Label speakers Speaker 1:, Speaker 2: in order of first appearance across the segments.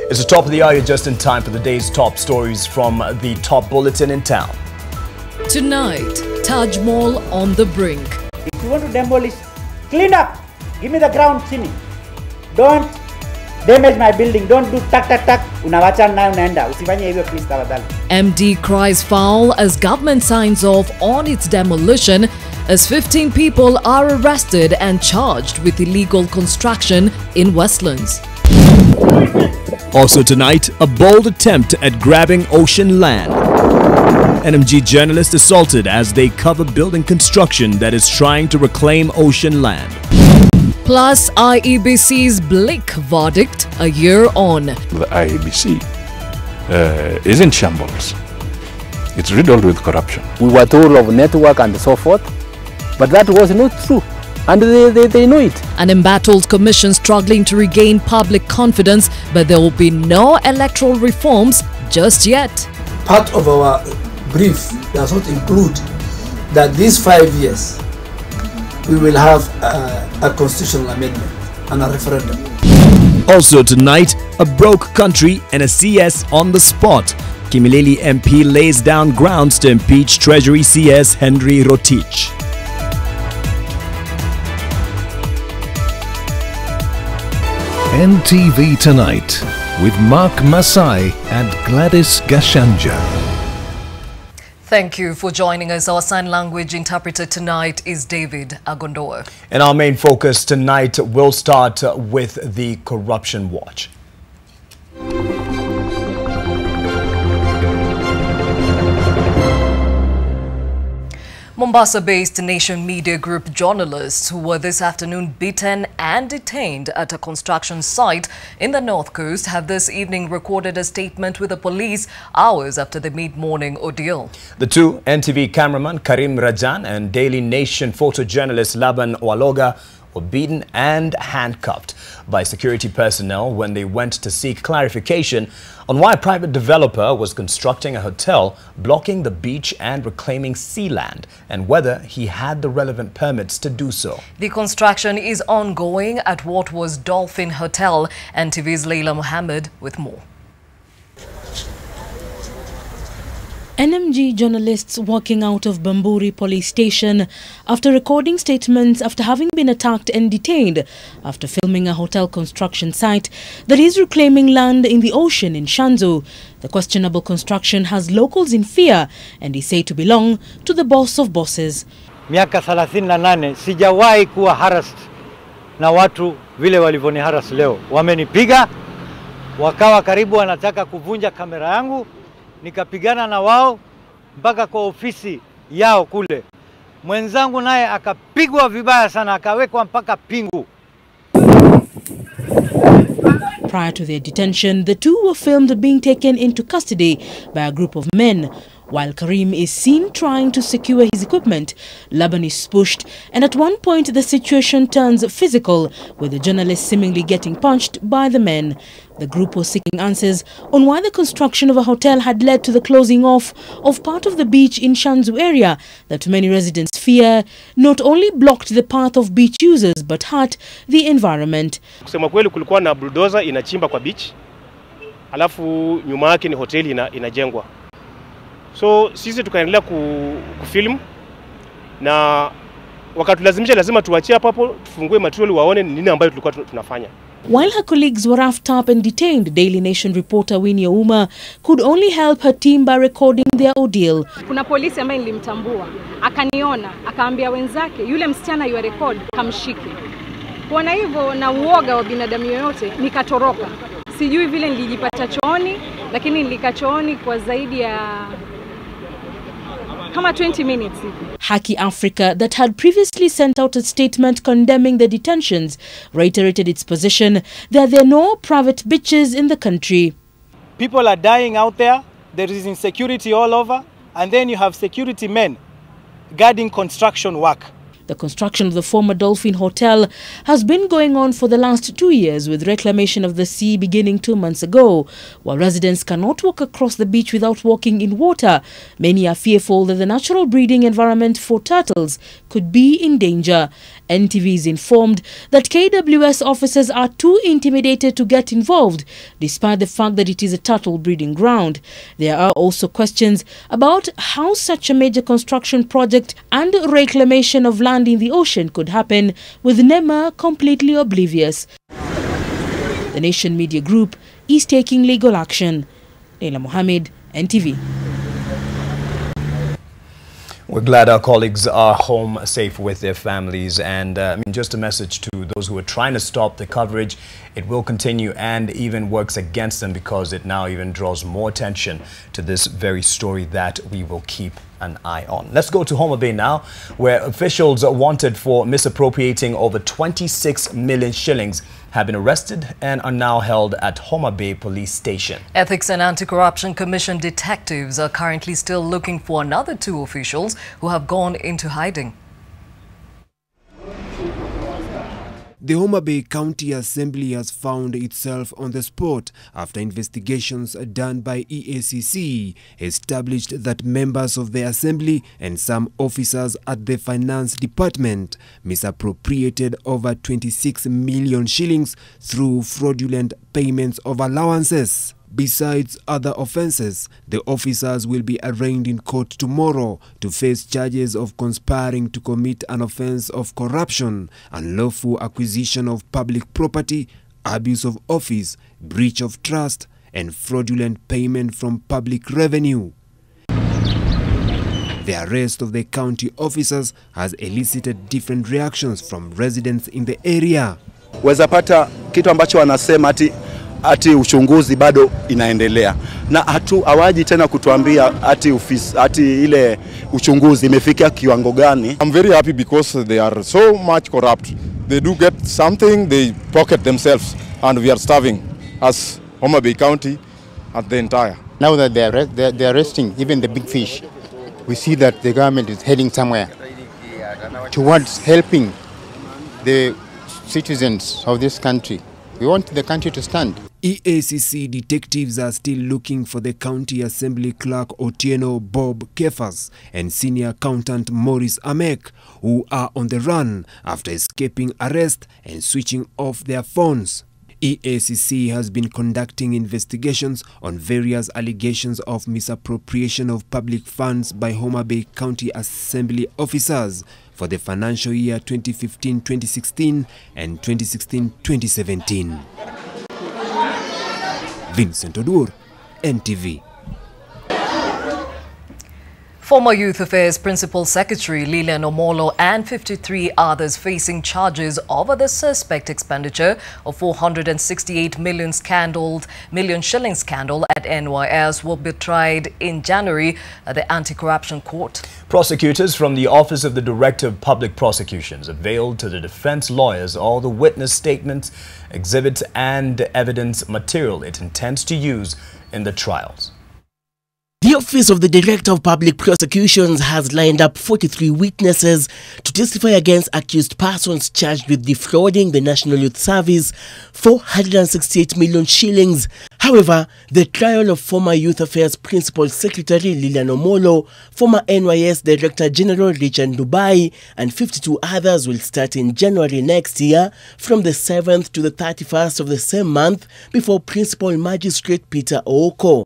Speaker 1: It's the top of the hour, just in time for the day's top stories from the top bulletin in town.
Speaker 2: Tonight, Taj Mahal on the brink.
Speaker 3: If you want to demolish, clean up. Give me the ground, Chini. Don't damage my building. Don't do tak tak tak. Unawacha na unaenda. Usifanye hivyo please tafadhali.
Speaker 2: MD cries foul as government signs off on its demolition as 15 people are arrested and charged with illegal construction in Westlands.
Speaker 1: Also tonight, a bold attempt at grabbing ocean land. NMG journalists assaulted as they cover building construction that is trying to reclaim ocean land.
Speaker 2: Plus, IEBC's bleak verdict a year on.
Speaker 4: The IEBC is in shambles. It's riddled with corruption.
Speaker 5: We were told of network and so forth, but that was not true. And they know it.
Speaker 2: An embattled commission struggling to regain public confidence, but there will be no electoral reforms just yet.
Speaker 6: Part of our brief does not include that these 5 years we will have a constitutional amendment and a referendum.
Speaker 1: Also tonight, a broke country and a CS on the spot. Kimilili MP lays down grounds to impeach Treasury CS Henry Rotich.
Speaker 7: NTV Tonight with Mark Masai and Gladys Gachanja.
Speaker 2: Thank you for joining us. Our sign language interpreter tonight is David Agondoa.
Speaker 1: And our main focus tonight will start with the Corruption Watch.
Speaker 2: Mombasa-based Nation Media Group journalists who were this afternoon beaten and detained at a construction site in the North Coast have this evening recorded a statement with the police hours after the mid-morning ordeal.
Speaker 1: The two, NTV cameraman Karim Rajan and Daily Nation photojournalist Laban Waloga, were beaten and handcuffed by security personnel when they went to seek clarification on why a private developer was constructing a hotel blocking the beach and reclaiming sea land, and whether he had the relevant permits to do so.
Speaker 2: The construction is ongoing at what was Dolphin Hotel. NTV's Leila Mohammed with more.
Speaker 8: NMG journalists walking out of Bamburi police station after recording statements after having been attacked and detained after filming a hotel construction site that is reclaiming land in the ocean in Shanzu. The questionable construction has locals in fear and is said to belong to the boss of bosses.
Speaker 9: Miaka 38 sijawahi kuwa harassed na watu vile walivoni harass leo. Wamenipiga, wakawa karibu wanataka kuvunja kamera yangu. Nikapigana na wao mpaka kwa ofisi yao kule. Mwenzangu naye akapigwa vibaya sana, akawekwa mpaka pingu.
Speaker 8: Prior to their detention, the two were filmed being taken into custody by a group of men. While Karim is seen trying to secure his equipment, Laban is pushed, and at one point the situation turns physical, with the journalist seemingly getting punched by the men. The group was seeking answers on why the construction of a hotel had led to the closing off of part of the beach in Shanzu area that many residents fear not only blocked the path of beach users but hurt the environment.
Speaker 10: Kusema kweli kulikuwa na bulldozer inachimba kwa beach, alafu nyuma yake ni hoteli inajengwa. So sisi tukaendelea kufilm na wakatulazimisha lazima tuachie hapo tufungue material waone nini ambayo tulikuwa tunafanya.
Speaker 8: While her colleagues were roughed up and detained, Daily Nation reporter Winnie Ouma could only help her team by recording their ordeal.
Speaker 11: Kuna polisi ambaye nilimtambua, akaniona, akaambia wenzake, yule msichana yu record kamshike. Kuona hivyo na uoga wa binadamu yoyote, nikatoroka. Sijui vile nilijipata chooni, lakini nilikaa chooni kwa zaidi ya kama 20 minutes.
Speaker 8: Haki Africa, that had previously sent out a statement condemning the detentions, reiterated its position that there are no private beaches in the country.
Speaker 9: People are dying out there, there is insecurity all over, and then you have security men guarding construction work.
Speaker 8: The construction of the former Dolphin Hotel has been going on for the last 2 years, with reclamation of the sea beginning 2 months ago. While residents cannot walk across the beach without walking in water, many are fearful that the natural breeding environment for turtles could be in danger. NTV is informed that KWS officers are too intimidated to get involved, despite the fact that it is a turtle breeding ground. There are also questions about how such a major construction project and reclamation of land in the ocean could happen, with NEMA completely oblivious. The Nation Media Group is taking legal action. Leila Mohammed, NTV.
Speaker 1: We're glad our colleagues are home safe with their families, and just a message to those who are trying to stop the coverage. It will continue and even works against them, because it now even draws more attention to this very story that we will keep an eye on. Let's go to Homa Bay now, where officials wanted for misappropriating over 26 million shillings have been arrested and are now held at Homa Bay Police Station.
Speaker 2: Ethics and Anti-Corruption Commission detectives are currently still looking for another 2 officials who have gone into hiding.
Speaker 12: The Homa Bay County Assembly has found itself on the spot after investigations done by EACC established that members of the Assembly and some officers at the Finance Department misappropriated over 26 million shillings through fraudulent payments of allowances. Besides other offences, the officers will be arraigned in court tomorrow to face charges of conspiring to commit an offence of corruption, unlawful acquisition of public property, abuse of office, breach of trust, and fraudulent payment from public revenue. The arrest of the county officers has elicited different reactions from residents in the area.
Speaker 13: Weza pata kitu ambacho wanasema ati uchunguzi bado inaendelea na hawaji tena kutuambia ati ile uchunguzi imefikia kiwango gani.
Speaker 14: I'm very happy because they are so much corrupt. They do get something, they pocket themselves, and we are starving as Homa Bay County at the entire.
Speaker 15: Now that they're arresting even the big fish, we see that the government is heading somewhere towards helping the citizens of this country. We want the country to stand.
Speaker 12: EACC detectives are still looking for the County Assembly Clerk Otieno Bob Kefas and Senior Accountant Maurice Amek, who are on the run after escaping arrest and switching off their phones. EACC has been conducting investigations on various allegations of misappropriation of public funds by Homa Bay County Assembly officers for the financial year 2015-2016 and 2016-2017. Vincent Odur, NTV.
Speaker 2: Former Youth Affairs Principal Secretary Lilian Omolo and 53 others facing charges over the suspect expenditure of 468 million shilling scandal at NYS will be tried in January at the Anti-Corruption Court.
Speaker 1: Prosecutors from the Office of the Director of Public Prosecutions availed to the defense lawyers all the witness statements, exhibits and evidence material it intends to use in the trials.
Speaker 16: The Office of the Director of Public Prosecutions has lined up 43 witnesses to testify against accused persons charged with defrauding the National Youth Service 468 million shillings. However, the trial of former Youth Affairs Principal Secretary Lilian Omolo, former NYS Director General Richard Dubai, and 52 others will start in January next year from the 7th to the 31st of the same month before Principal Magistrate Peter Ooko.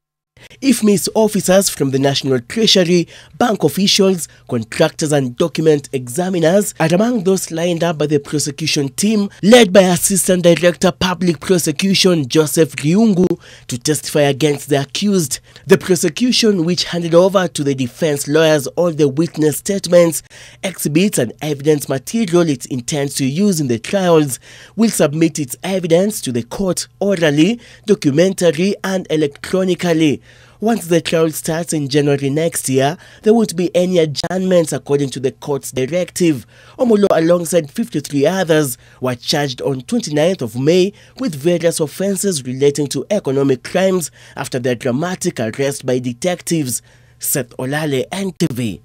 Speaker 16: IFMIS officers from the National Treasury, bank officials, contractors and document examiners are among those lined up by the prosecution team led by Assistant Director Public Prosecution Joseph Riungu to testify against the accused. The prosecution, which handed over to the defense lawyers all the witness statements, exhibits and evidence material it intends to use in the trials, will submit its evidence to the court orally, documentary and electronically. Once the trial starts in January next year, there won't be any adjournments according to the court's directive. Omolo, alongside 53 others, were charged on 29th of May with various offences relating to economic crimes after their dramatic arrest by detectives. Seth Olale, NTV.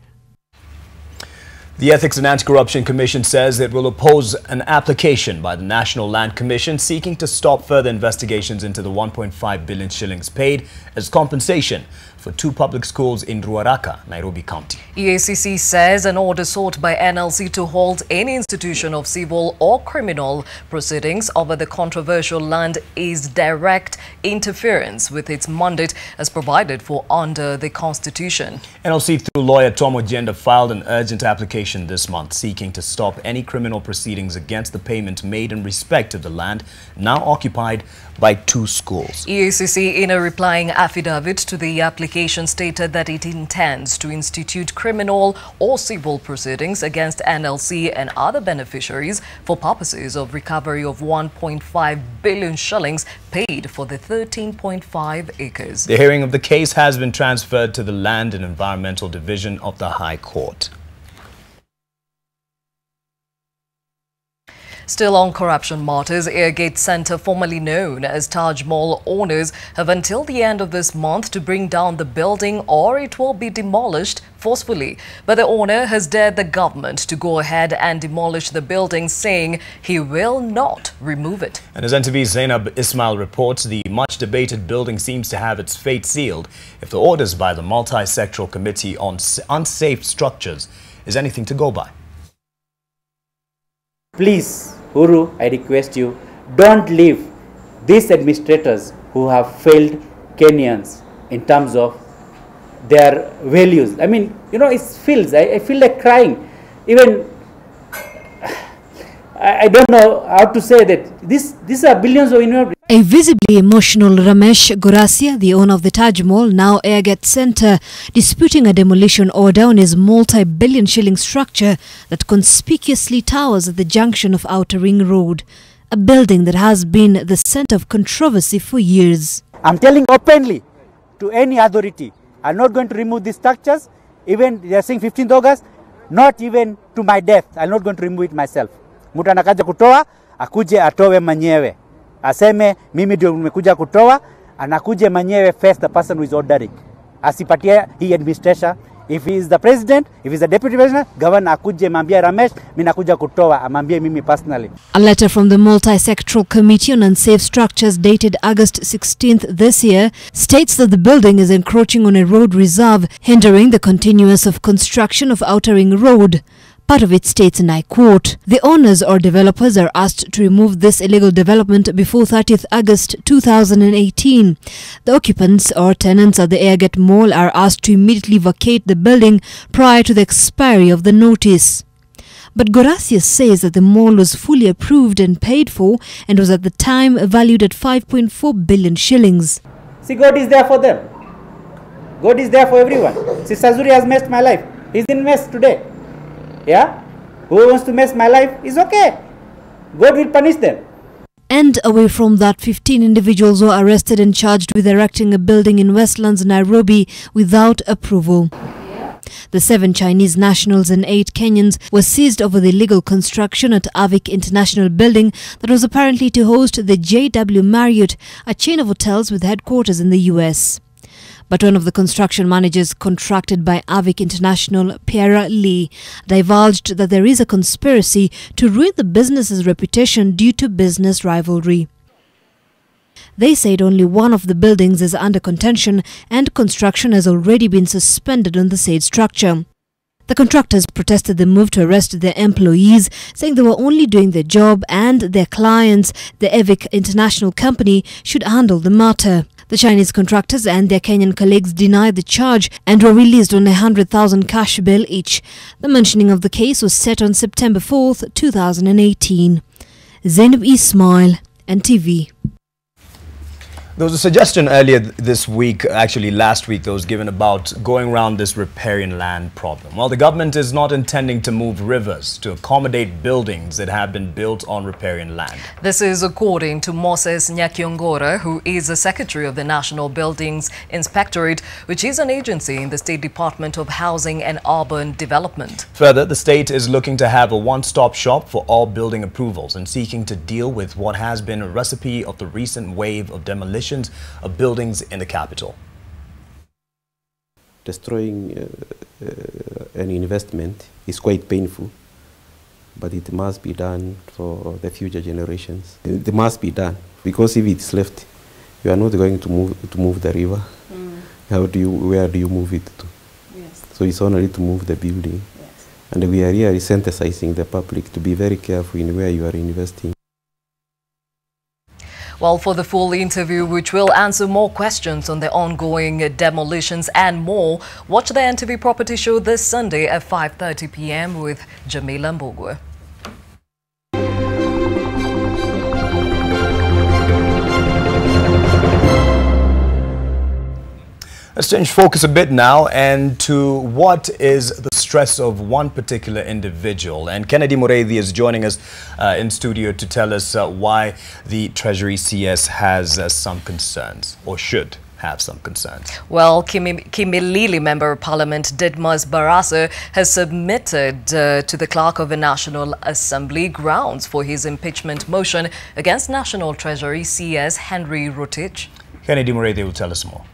Speaker 1: The Ethics and Anti-Corruption Commission says it will oppose an application by the National Land Commission seeking to stop further investigations into the 1.5 billion shillings paid as compensation for 2 public schools in Ruaraka, Nairobi County.
Speaker 2: EACC says an order sought by NLC to hold any institution of civil or criminal proceedings over the controversial land is direct interference with its mandate as provided for under the Constitution.
Speaker 1: NLC through lawyer Tom Ojenda filed an urgent application this month seeking to stop any criminal proceedings against the payment made in respect of the land now occupied by 2 schools.
Speaker 2: EACC, in a replying affidavit to the application, stated that it intends to institute criminal or civil proceedings against NLC and other beneficiaries for purposes of recovery of 1.5 billion shillings paid for the 13.5 acres.
Speaker 1: The hearing of the case has been transferred to the Land and Environmental Division of the High Court.
Speaker 2: Still on corruption matters, Airgate Centre, formerly known as Taj Mall, owners have until the end of this month to bring down the building or it will be demolished forcefully. But the owner has dared the government to go ahead and demolish the building, saying he will not remove it.
Speaker 1: And as NTV's Zainab Ismail reports, the much-debated building seems to have its fate sealed if the orders by the Multi-Sectoral Committee on Unsafe Structures is anything to go by.
Speaker 3: Please, Uru, I request you, don't leave these administrators who have failed Kenyans in terms of their values. I mean, you know, it feels, I feel like crying. Even, I don't know how to say that. These are billions of involved.
Speaker 17: A visibly emotional Ramesh Gorasia, the owner of the Taj Mall, now Airgate Centre, disputing a demolition order on his multi-billion shilling structure that conspicuously towers at the junction of Outer Ring Road, a building that has been the centre of controversy for years.
Speaker 3: I'm telling openly to any authority, I'm not going to remove these structures. Even they are saying 15th August, not even to my death, I'm not going to remove it myself. Mtu anakaja kutoa, akuje atowe manyewe. Aseme mimi ndio nimekuja kutoa, anakuje manyewe first the person who is ordering. Asipatie hii administration. If he is the president, if he is the deputy president, governor akuje mambia Ramesh, mimi nakuja kutoa, amambie mimi personally.
Speaker 17: A letter from the Multi-Sectoral Committee on Unsafe Structures dated August 16th this year states that the building is encroaching on a road reserve, hindering the continuance of construction of Outer Ring Road. Part of it states, and I quote, "The owners or developers are asked to remove this illegal development before 30th August 2018. The occupants or tenants at the Airgate Mall are asked to immediately vacate the building prior to the expiry of the notice." But Gorasia says that the mall was fully approved and paid for and was at the time valued at 5.4 billion shillings.
Speaker 3: See, God is there for them. God is there for everyone. See, Sazuri has messed my life. He's in mess today. Yeah? Who wants to mess my life is okay. God will punish them.
Speaker 17: And away from that, 15 individuals were arrested and charged with erecting a building in Westlands, Nairobi without approval. The 7 Chinese nationals and 8 Kenyans were seized over the illegal construction at Avik International Building that was apparently to host the JW Marriott, a chain of hotels with headquarters in the US. But one of the construction managers contracted by Avik International, Pierre Lee, divulged that there is a conspiracy to ruin the business's reputation due to business rivalry. They said only one of the buildings is under contention and construction has already been suspended on the said structure. The contractors protested the move to arrest their employees, saying they were only doing their job and their clients, the Avik International Company, should handle the matter. The Chinese contractors and their Kenyan colleagues denied the charge and were released on 100,000 cash bail each. The mentioning of the case was set on September 4th, 2018. Zainab Ismail, NTV.
Speaker 1: There was a suggestion earlier this week, actually last week, that was given about going around this riparian land problem. Well, the government is not intending to move rivers to accommodate buildings that have been built on riparian land.
Speaker 2: This is according to Moses Nyakiongora, who is the Secretary of the National Buildings Inspectorate, which is an agency in the State Department of Housing and Urban Development.
Speaker 1: Further, the state is looking to have a one-stop shop for all building approvals and seeking to deal with what has been a recipe of the recent wave of demolitions of buildings in the capital.
Speaker 18: Destroying an investment is quite painful, but it must be done for the future generations. It must be done, because if it's left, you are not going to move the river. Where do you move it to? Yes. So it's only to move the building. Yes. And we are really sensitizing the public to be very careful in where you are investing.
Speaker 2: Well, for the full interview, which will answer more questions on the ongoing demolitions and more, watch the NTV Property Show this Sunday at 5:30 p.m. with Jamila Mbogwe.
Speaker 1: Let's change focus a bit now and to what is the stress of one particular individual. And Kennedy Mureithi is joining us in studio to tell us why the Treasury CS has some concerns, or should have some concerns.
Speaker 2: Well, Kimilili Member of Parliament Didmas Barasa has submitted to the Clerk of the National Assembly grounds for his impeachment motion against National Treasury CS Henry Rotich.
Speaker 1: Kennedy Mureithi will tell us more.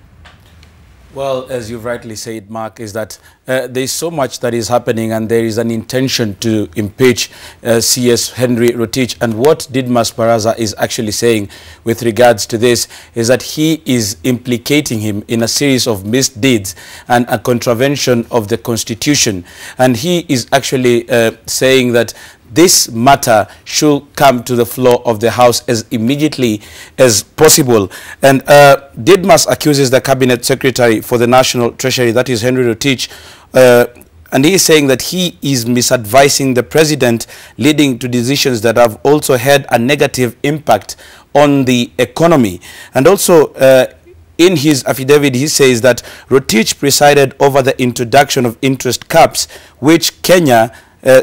Speaker 19: Well, as you've rightly said, Mark, is that there is so much that is happening, and there is an intention to impeach CS Henry Rotich. And what Didmas Barasa is actually saying with regards to this is that he is implicating him in a series of misdeeds and a contravention of the Constitution. And he is actually saying that this matter should come to the floor of the House as immediately as possible. And Didmas accuses the Cabinet Secretary for the National Treasury, that is Henry Rotich, and he is saying that he is misadvising the President, leading to decisions that have also had a negative impact on the economy. And also, in his affidavit, he says that Rotich presided over the introduction of interest caps, which Kenya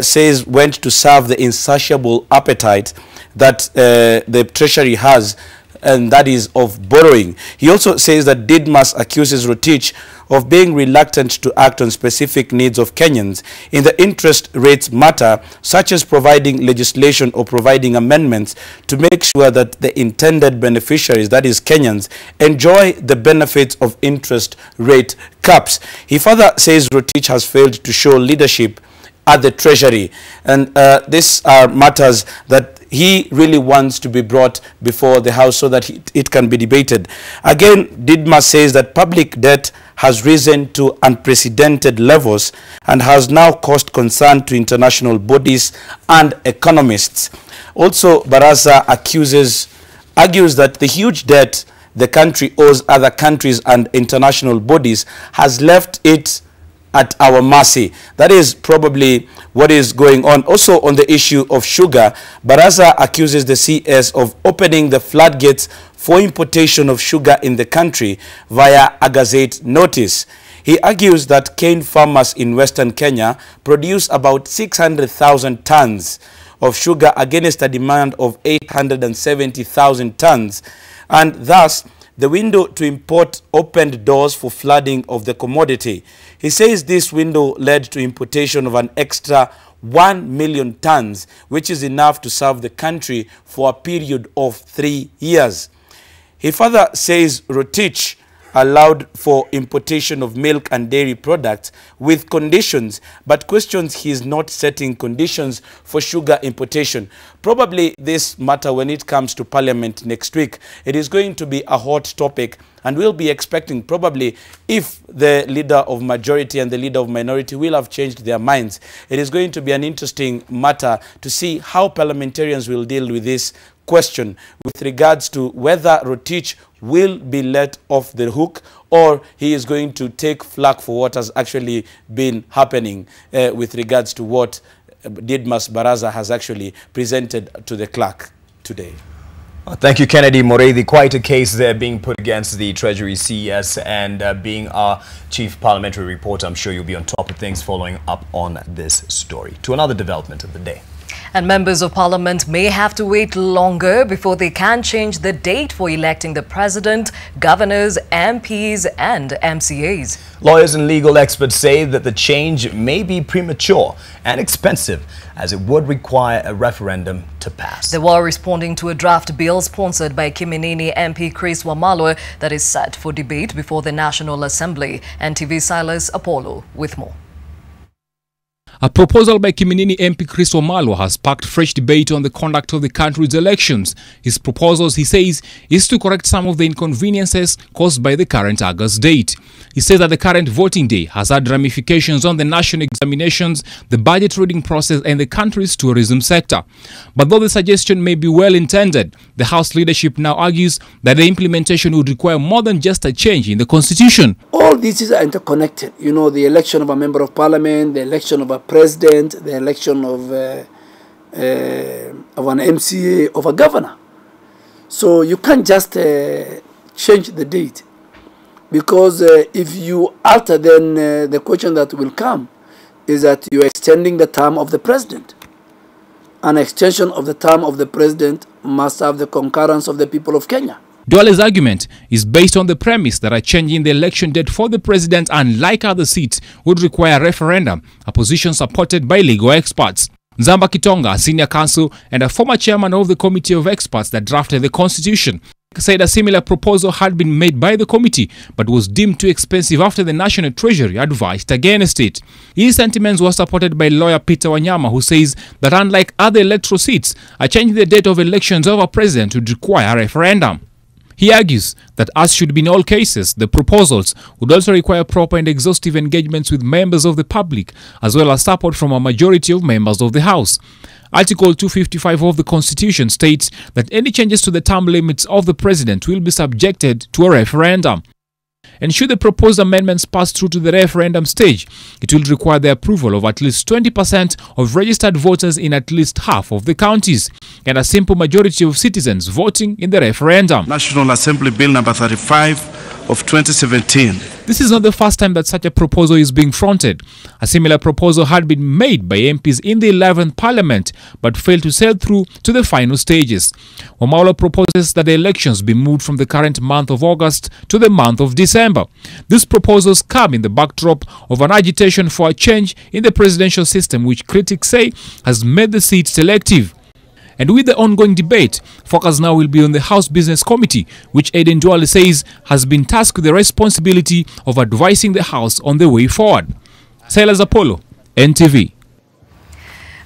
Speaker 19: says went to serve the insatiable appetite that the Treasury has, and that is of borrowing. He also says that Didmas accuses Rotich of being reluctant to act on specific needs of Kenyans in the interest rates matter, such as providing legislation or providing amendments to make sure that the intended beneficiaries, that is Kenyans, enjoy the benefits of interest rate caps. He further says Rotich has failed to show leadership at the Treasury, and these are matters that he really wants to be brought before the House so that it can be debated. Again, Didmas says that public debt has risen to unprecedented levels and has now caused concern to international bodies and economists. Also, Barasa argues that the huge debt the country owes other countries and international bodies has left it at our mercy. That is probably what is going on. Also, on the issue of sugar, Barasa accuses the CS of opening the floodgates for importation of sugar in the country via a gazette notice. He argues that cane farmers in Western Kenya produce about 600,000 tons of sugar against a demand of 870,000 tons, and thus the window to import opened doors for flooding of the commodity. He says this window led to importation of an extra 1 million tons, which is enough to serve the country for a period of 3 years. He further says Rotich allowed for importation of milk and dairy products with conditions, but questions he is not setting conditions for sugar importation. Probably this matter, when it comes to Parliament next week, it is going to be a hot topic, and we'll be expecting probably, if the leader of majority and the leader of minority will have changed their minds, it is going to be an interesting matter to see how parliamentarians will deal with this question with regards to whether Rotich will be let off the hook, or he is going to take flak for what has actually been happening with regards to what Didmas Barasa has actually presented to the clerk today.
Speaker 1: Thank you, Kennedy Mureithi. Quite a case there being put against the Treasury CS, and being our chief parliamentary reporter, I'm sure you'll be on top of things following up on this story. To another development of the day.
Speaker 2: And members of parliament may have to wait longer before they can change the date for electing the president, governors, MPs and MCAs.
Speaker 1: Lawyers and legal experts say that the change may be premature and expensive, as it would require a referendum to pass.
Speaker 2: They were responding to a draft bill sponsored by Kiminini MP Chris Wamalwa that is set for debate before the National Assembly. NTV Silas Apollo with more.
Speaker 20: A proposal by Kiminini MP Chris Wamalwa has sparked fresh debate on the conduct of the country's elections. His proposals, he says, is to correct some of the inconveniences caused by the current August date. He says that the current voting day has had ramifications on the national examinations, the budget reading process and the country's tourism sector. But though the suggestion may be well intended, the House leadership now argues that the implementation would require more than just a change in the constitution.
Speaker 6: All these are interconnected. You know, the election of a member of parliament, the election of a president, the election of an MCA, of a governor. So you can't just change the date, because if you alter, then the question that will come is that you're extending the term of the president. An extension of the term of the president must have the concurrence of the people of Kenya.
Speaker 20: Duale's argument is based on the premise that a change in the election date for the president, unlike other seats, would require a referendum, a position supported by legal experts. Nzamba Kitonga, a senior counsel and a former chairman of the committee of experts that drafted the constitution, said a similar proposal had been made by the committee but was deemed too expensive after the National Treasury advised against it. His sentiments were supported by lawyer Peter Wanyama, who says that unlike other electoral seats, a change in the date of elections of a president would require a referendum. He argues that, as should be in all cases, the proposals would also require proper and exhaustive engagements with members of the public, as well as support from a majority of members of the House. Article 255 of the Constitution states that any changes to the term limits of the president will be subjected to a referendum. And should the proposed amendments pass through to the referendum stage, it will require the approval of at least 20% of registered voters in at least half of the counties, and a simple majority of citizens voting in the referendum.
Speaker 21: National Assembly Bill number 35 of 2017.
Speaker 20: This is not the first time that such a proposal is being fronted. A similar proposal had been made by MPs in the 11th Parliament but failed to sail through to the final stages. Wamalwa proposes that the elections be moved from the current month of August to the month of December. These proposals come in the backdrop of an agitation for a change in the presidential system, which critics say has made the seat selective. And with the ongoing debate, focus now will be on the House Business Committee, which Aiden Duale says has been tasked with the responsibility of advising the House on the way forward. Silas Apollo, NTV.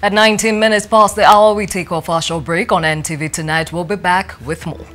Speaker 2: At 19 minutes past the hour, we take off our short break on NTV Tonight. We'll be back with more.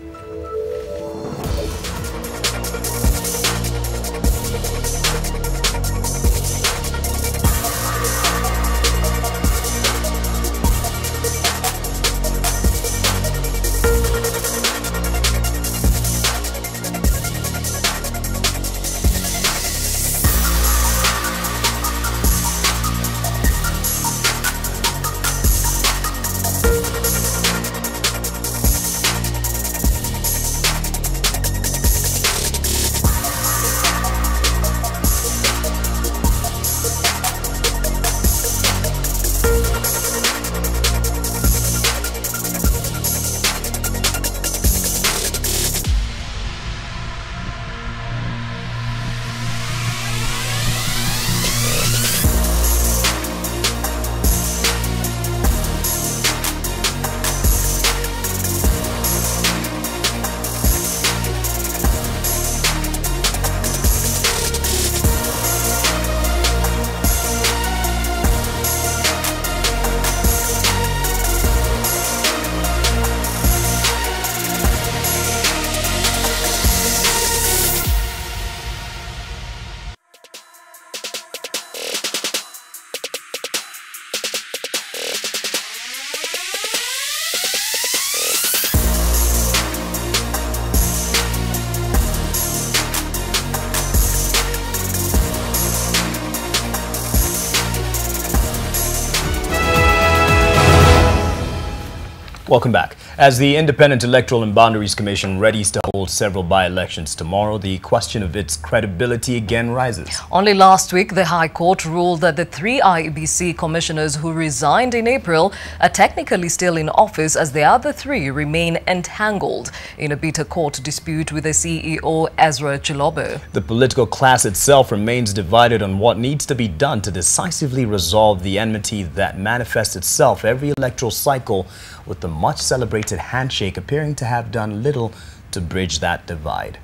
Speaker 1: Welcome back. As the Independent Electoral and Boundaries Commission readies to hold several by-elections tomorrow, the question of its credibility again rises.
Speaker 2: Only last week, the High Court ruled that the 3 IEBC commissioners who resigned in April are technically still in office, as the other 3 remain entangled in a bitter court dispute with the CEO, Ezra Chilobo.
Speaker 1: The political class itself remains divided on what needs to be done to decisively resolve the enmity that manifests itself every electoral cycle, with the much-celebrated handshake appearing to have done little to bridge that divide.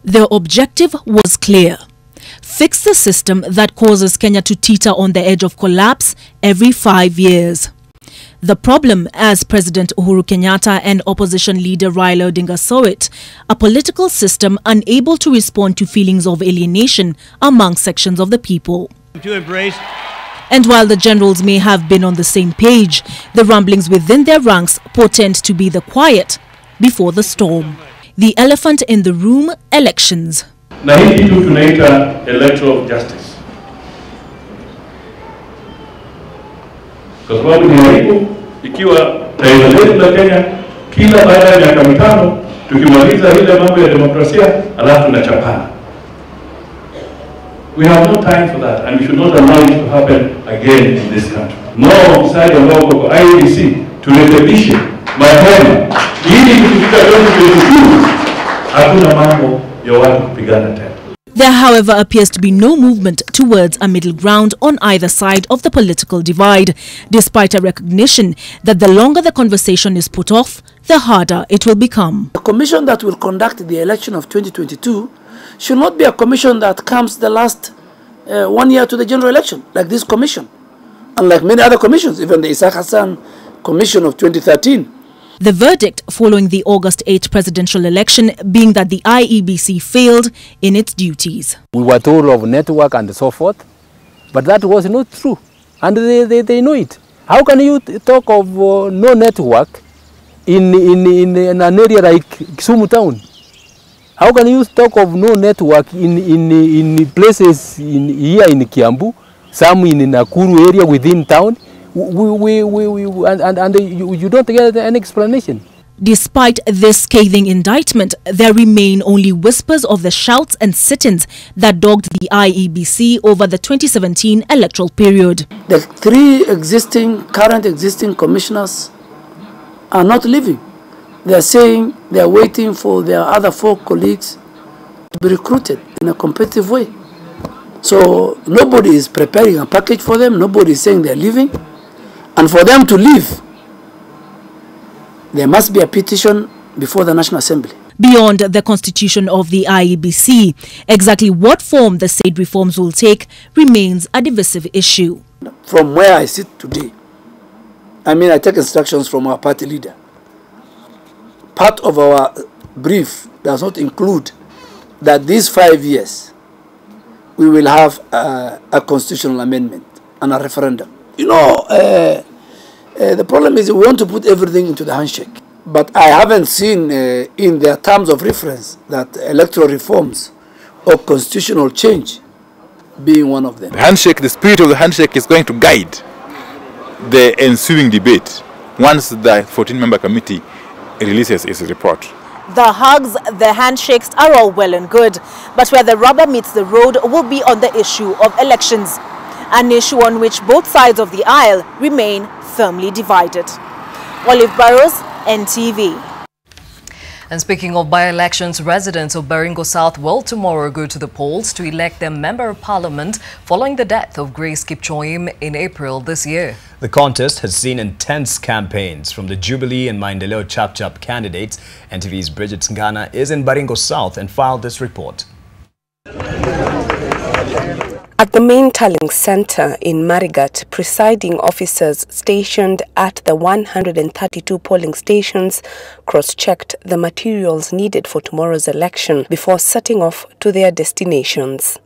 Speaker 8: Their objective was clear: fix the system that causes Kenya to teeter on the edge of collapse every 5 years. The problem, as President Uhuru Kenyatta and opposition leader Raila Odinga saw it, a political system unable to respond to feelings of alienation among sections of the people. And while the generals may have been on the same page, the rumblings within their ranks portend to be the quiet before the storm. The elephant in the room, elections.
Speaker 4: Na hii kitu tunaita electoral justice. Kwa sababu ni aibu ikiwa taifa letu la Kenya kila baada ya miaka mitano tukimaliza ile mambo ya demokrasia alafu tunachapana. We have no time for that and we should not allow it to happen again in this country. No, msali ambao kwa IEBC turekebishe mapema ili tukifika 2022 hakuna mambo ya watu kupigana tena.
Speaker 8: There, however, appears to be no movement towards a middle ground on either side of the political divide, despite a recognition that the longer the conversation is put off, the harder it will become.
Speaker 6: The commission that will conduct the election of 2022 should not be a commission that comes the last 1 year to the general election, like this commission, unlike many other commissions, even the Isaac Hassan Commission of 2013.
Speaker 8: The verdict following the August 8 presidential election being that the IEBC failed in its duties.
Speaker 5: We were told of network and so forth, but that was not true, and they know it. How can you talk of no network in an area like Kisumu town? How can you talk of no network in places here in Kiambu, some in Nakuru area within town? And you don't get any explanation.
Speaker 8: Despite this scathing indictment, there remain only whispers of the shouts and sit-ins that dogged the IEBC over the 2017 electoral period.
Speaker 6: The current existing commissioners are not leaving. They are saying they are waiting for their other 4 colleagues to be recruited in a competitive way. So nobody is preparing a package for them. Nobody is saying they are leaving. And for them to leave, there must be a petition before the National Assembly.
Speaker 8: Beyond the constitution of the IEBC, exactly what form the said reforms will take remains a divisive issue.
Speaker 6: From where I sit today, I take instructions from our party leader. Part of our brief does not include that these 5 years we will have a constitutional amendment and a referendum. You know, the problem is we want to put everything into the handshake. But I haven't seen in their terms of reference that electoral reforms or constitutional change being one of them.
Speaker 22: The handshake, the spirit of the handshake is going to guide the ensuing debate once the 14-member committee releases its report.
Speaker 23: The hugs, the handshakes are all well and good, but where the rubber meets the road will be on the issue of elections, an issue on which both sides of the aisle remain firmly divided. Olive Burrows, NTV.
Speaker 2: And speaking of by-elections, residents of Baringo South will tomorrow go to the polls to elect their member of parliament following the death of Gladys Gachanja in April this year.
Speaker 1: The contest has seen intense campaigns from the Jubilee and Maendeleo Chap candidates. NTV's Bridget Ngana is in Baringo South and filed this report.
Speaker 24: At the main tallying center in Marigat, presiding officers stationed at the 132 polling stations cross-checked the materials needed for tomorrow's election before setting off to their destinations.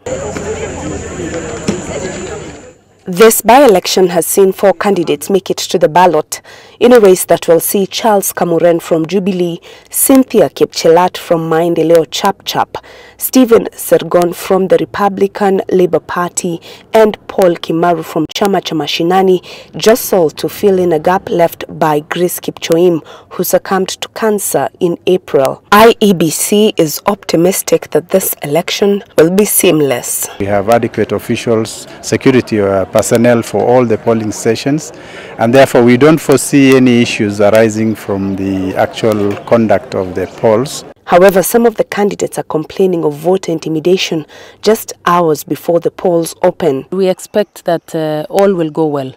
Speaker 24: This by-election has seen 4 candidates make it to the ballot in a race that will see Charles Kamuren from Jubilee, Cynthia Kipchelat from Maendeleo Chap, Stephen Sergon from the Republican Labour Party, and Paul Kimaru from Chama cha Mashinani jostle to fill in a gap left by Gladys Gachanja, who succumbed to cancer in April. IEBC is optimistic that this election will be seamless.
Speaker 25: We have adequate officials, security personnel for all the polling stations, and therefore we don't foresee any issues arising from the actual conduct of the polls.
Speaker 24: However, some of the candidates are complaining of voter intimidation just hours before the polls open.
Speaker 26: We expect that all will go well.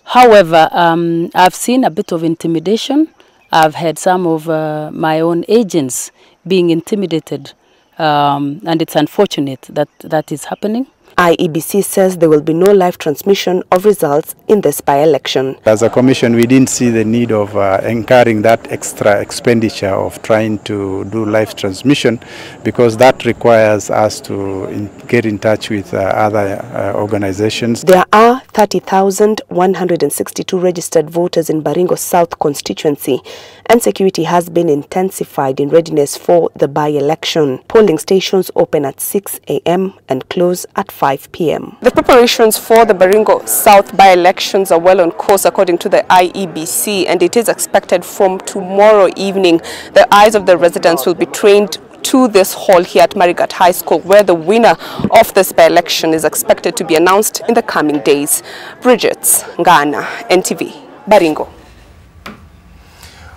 Speaker 26: However, I've seen a bit of intimidation. I've had some of my own agents being intimidated and it's unfortunate that that is happening.
Speaker 24: IEBC says there will be no live transmission of results in this by-election.
Speaker 25: As a commission, we didn't see the need of incurring that extra expenditure of trying to do live transmission, because that requires us to get in touch with other organizations.
Speaker 24: There are 30,162 registered voters in Baringo South constituency, and security has been intensified in readiness for the by-election. Polling stations open at 6 a.m. and close at 5 p.m.
Speaker 7: The preparations for the Baringo South by-elections are well on course according to the IEBC, and it is expected from tomorrow evening the eyes of the residents will be trained to this hall here at Marigat High School, where the winner of this by-election is expected to be announced in the coming days. Bridget Ngana, NTV, Baringo.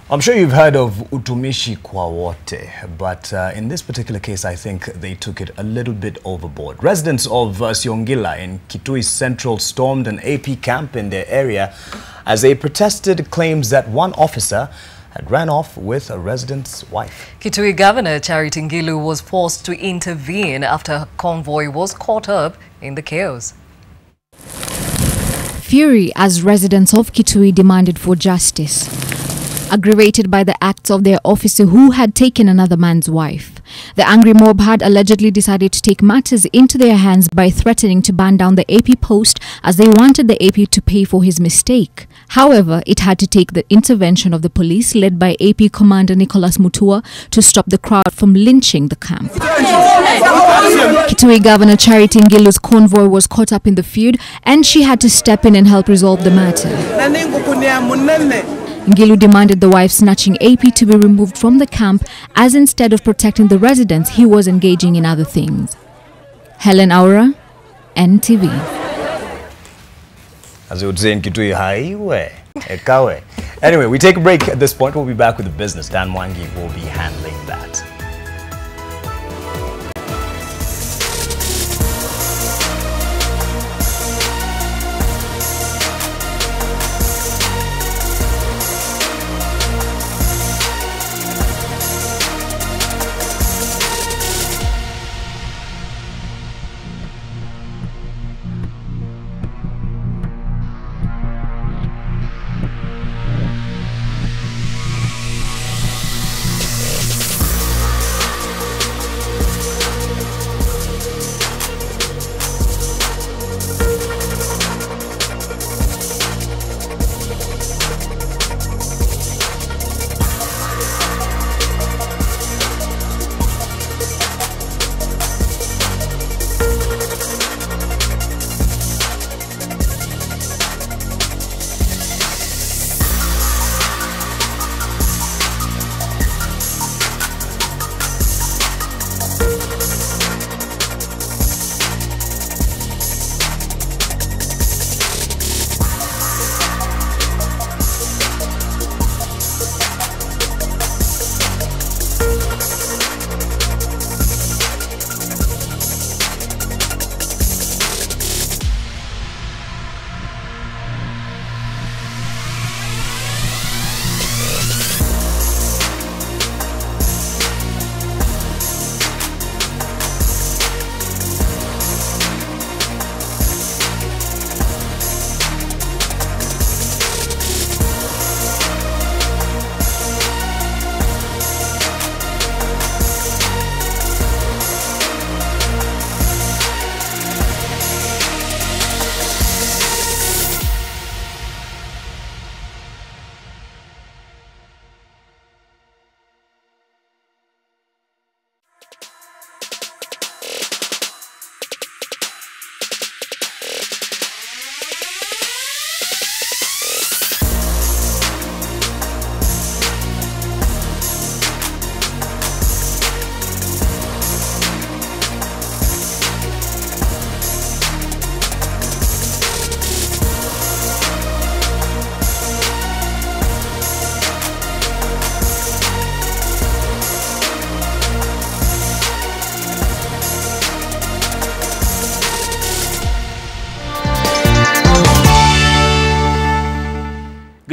Speaker 1: I'm sure you've heard of utumishi kwa wote, but in this particular case, I think they took it a little bit overboard. Residents of Siongila in Kitui Central stormed an AP camp in their area as they protested claims that one officer had ran off with a resident's wife.
Speaker 2: Kitui Governor Charity Ngilu was forced to intervene after her convoy was caught up in the chaos.
Speaker 9: Fury as residents of Kitui demanded for justice, aggravated by the acts of their officer who had taken another man's wife. The angry mob had allegedly decided to take matters into their hands by threatening to burn down the AP post as they wanted the AP to pay for his mistake. However, it had to take the intervention of the police led by AP Commander Nicholas Mutua to stop the crowd from lynching the camp. Kitui Governor Charity Ngilu's convoy was caught up in the feud, and she had to step in and help resolve the matter. Ngilu demanded the wife snatching AP to be removed from the camp, as instead of protecting the residents, he was engaging in other things. Helen Aura, NTV.
Speaker 1: As we would say in Kitui, highway, ekawe. Anyway, we take a break at this point. We'll be back with the business. Dan Mwangi will be handling that.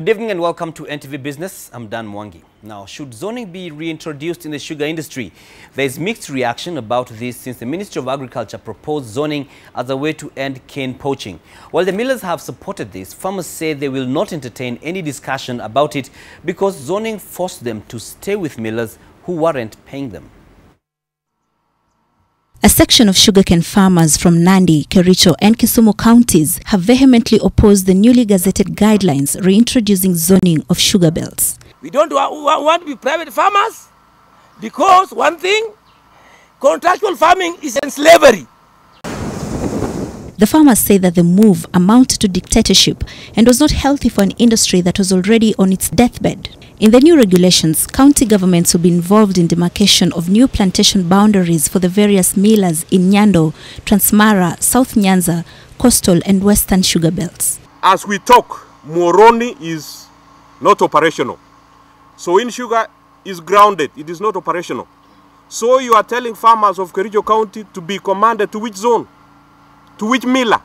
Speaker 10: Good evening and welcome to NTV Business. I'm Dan Mwangi. Now, should zoning be reintroduced in the sugar industry? There is mixed reaction about this since the Ministry of Agriculture proposed zoning as a way to end cane poaching. While the millers have supported this, farmers say they will not entertain any discussion about it because zoning forced them to stay with millers who weren't paying them.
Speaker 11: A section of sugarcane farmers from Nandi, Kericho and Kisumu counties have vehemently opposed the newly gazetted guidelines reintroducing zoning of sugar belts.
Speaker 12: We don't want to be private farmers because one thing, contractual farming is in slavery.
Speaker 11: The farmers say that the move amounted to dictatorship and was not healthy for an industry that was already on its deathbed. In the new regulations, county governments will be involved in demarcation of new plantation boundaries for the various millers in Nyando, Transmara, South Nyanza, Coastal and Western sugar belts.
Speaker 13: As we talk, Moroni is not operational. So in sugar is grounded, it is not operational. So you are telling farmers of Kericho County to be commanded to which zone? To which miller?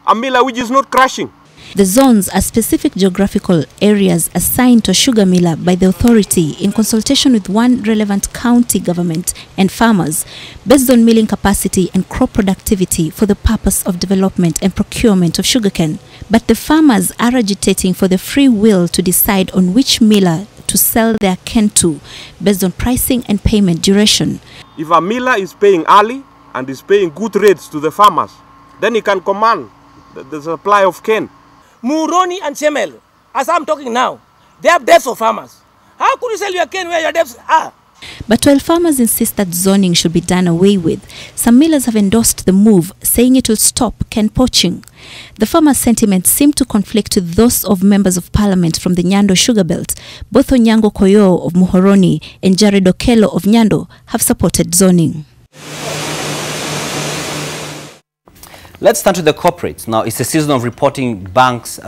Speaker 13: A miller which is not crushing.
Speaker 11: The zones are specific geographical areas assigned to a sugar miller by the authority in consultation with one relevant county government and farmers based on milling capacity and crop productivity for the purpose of development and procurement of sugarcane. But the farmers are agitating for the free will to decide on which miller to sell their cane to based on pricing and payment duration.
Speaker 13: If a miller is paying early and is paying good rates to the farmers, then he can command the supply of cane.
Speaker 12: Muroni and Chemel, as I'm talking now, they have debts of farmers. How could you sell your cane where your debts are?
Speaker 11: But while farmers insist that zoning should be done away with, some millers have endorsed the move, saying it will stop cane poaching. The farmers' sentiments seem to conflict with those of members of parliament from the Nyando sugar belt. Both Onyango Koyo of Muhoroni and Jared Okello of Nyando have supported zoning.
Speaker 10: Let's turn to the corporates. Now, it's a season of reporting for banks,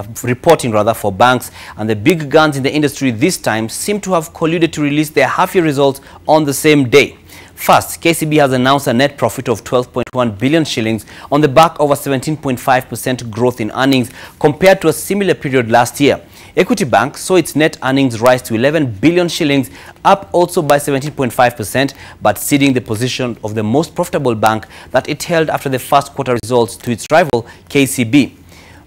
Speaker 10: and the big guns in the industry this time seem to have colluded to release their half-year results on the same day. First, KCB has announced a net profit of 12.1 billion shillings on the back of a 17.5% growth in earnings compared to a similar period last year. Equity Bank saw its net earnings rise to 11 billion shillings, up also by 17.5%, but ceding the position of the most profitable bank that it held after the first quarter results to its rival KCB.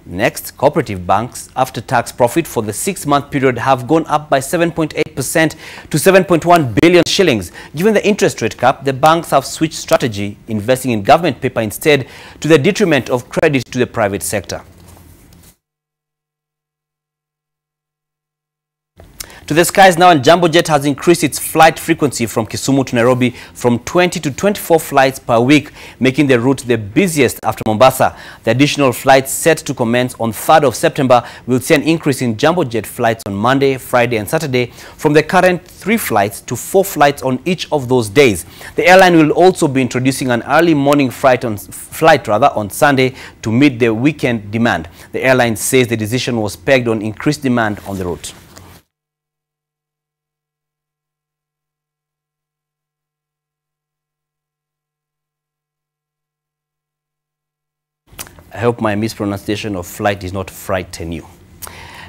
Speaker 10: Next, cooperative banks after-tax profit for the 6-month period have gone up by 7.8% to 7.1 billion shillings. Given the interest rate cap, the banks have switched strategy, investing in government paper instead, to the detriment of credit to the private sector. To the skies now, and Jambo Jet has increased its flight frequency from Kisumu to Nairobi from 20 to 24 flights per week, making the route the busiest after Mombasa. The additional flights set to commence on 3rd of September will see an increase in Jambo Jet flights on Monday, Friday and Saturday from the current 3 flights to 4 flights on each of those days. The airline will also be introducing an early morning flight on Sunday to meet the weekend demand. The airline says the decision was pegged on increased demand on the route. I hope my mispronunciation of flight did not frighten you.